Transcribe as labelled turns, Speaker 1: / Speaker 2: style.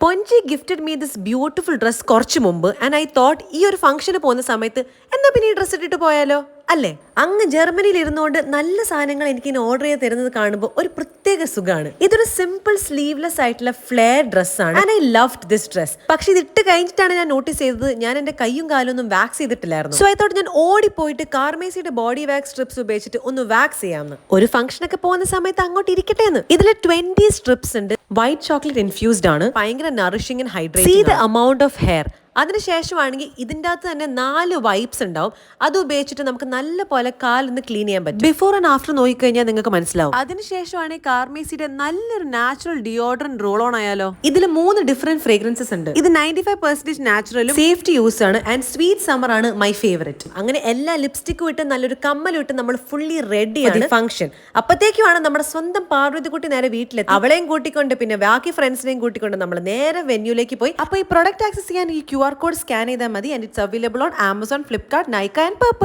Speaker 1: പൊഞ്ചി gifted me this beautiful dress കുറച്ച് മുമ്പ് and I thought ഈ ഒരു ഫംഗ്ഷന് പോകുന്ന സമയത്ത് എന്നാ പിന്നെ ഈ ഡ്രസ്സ് ഇട്ടിട്ട് പോയാലോ അല്ലേ. അങ്ങ് ജർമ്മനിയിൽ ഇരുന്നുകൊണ്ട് നല്ല സാധനങ്ങൾ എനിക്ക് ഇനി ഓർഡർ ചെയ്ത് തരുന്നത് കാണുമ്പോൾ ഒരു പ്രത്യേക സുഖമാണ്. ഇതൊരു സിമ്പിൾ സ്ലീവ്ലെസ് ആയിട്ടുള്ള ഫ്ലെയർ ഡ്രസ്സാണ് and I loved this dress. പക്ഷെ ഇത് ഇട്ട് കഴിഞ്ഞിട്ടാണ് ഞാൻ നോട്ടീസ് ചെയ്തത് ഞാൻ എന്റെ കയ്യും കാലും ഒന്നും വാക്സ് ചെയ്തിട്ടില്ലായിരുന്നു. സോ ഐ തോട്ട് ഞാൻ ഓടിപ്പോയിട്ട് കാർമേസിയുടെ ബോഡി വാക്സ് സ്ട്രിപ്സ് ഉപയോഗിച്ചിട്ട് ഒന്ന് വാക്സ് ചെയ്യാമെന്ന്. ഒരു ഫംഗ്ഷനൊക്കെ പോകുന്ന സമയത്ത് അങ്ങോട്ട് ഇരിക്കട്ടെ എന്ന്. ഇതിൽ 20 സ്ട്രിപ്സ് ഉണ്ട്. വൈറ്റ് ചോക്ലേറ്റ് ഇൻഫ്യൂസ്ഡ് ആണ്. ഭയങ്കര nourishing and hydrating. See the amount of hair. അതിനുശേഷമാണെങ്കിൽ ഇതിൻ്റെ അകത്ത് തന്നെ 4 വൈപ്സ് ഉണ്ടാവും. അത് ഉപയോഗിച്ചിട്ട് നമുക്ക് നല്ല പോലെ കാലൊന്ന് ക്ലീൻ ചെയ്യാൻ പറ്റും. ബിഫോർ ആൻഡ് ആഫ്റ്റർ നോക്കിക്കഴിഞ്ഞാൽ നിങ്ങൾക്ക് മനസ്സിലാവും. അതിനുശേഷമാണെങ്കിൽ കാർമേസിയുടെ നല്ലൊരു നാച്ചുറൽ ഡിയോഡ്രന്റ് റോൾ ഓൺ ആയാലോ. ഇതിൽ 3 ഡിഫറെന്റ് ഫ്രേഗ്രൻസസ് ഉണ്ട്. ഇത് 95% നാച്ചുറലും സേഫ്റ്റി യൂസ് ആണ് ആൻഡ് സ്വീറ്റ് സമ്മർ ആണ് മൈ ഫേവറേറ്റ്. അങ്ങനെ എല്ലാ ലിപ്സ്റ്റിക്കും ഇട്ട് നല്ലൊരു കമ്മലും ഇട്ട് നമ്മൾ ഫുള്ളി റെഡിയാണ് ഫംഗ്ഷൻ. അപ്പത്തേക്കുമാണ് നമ്മുടെ സ്വന്തം പാർവതിക്കുട്ടി നേരെ വീട്ടിലെത്തി. അവളെയും കൂട്ടിക്കൊണ്ട് പിന്നെ ബാക്കി ഫ്രണ്ട്സിനെയും കൂട്ടിക്കൊണ്ട് നമ്മൾ നേരെ വെന്യൂലേക്ക് പോയി. അപ്പോൾ ഈ പ്രൊഡക്റ്റ് ആക്സസ് ചെയ്യാൻ ഈ QR code സ്കാൻ ചെയ്താൽ മതി. And it's available on Amazon, Flipkart, Nykaa and Purple.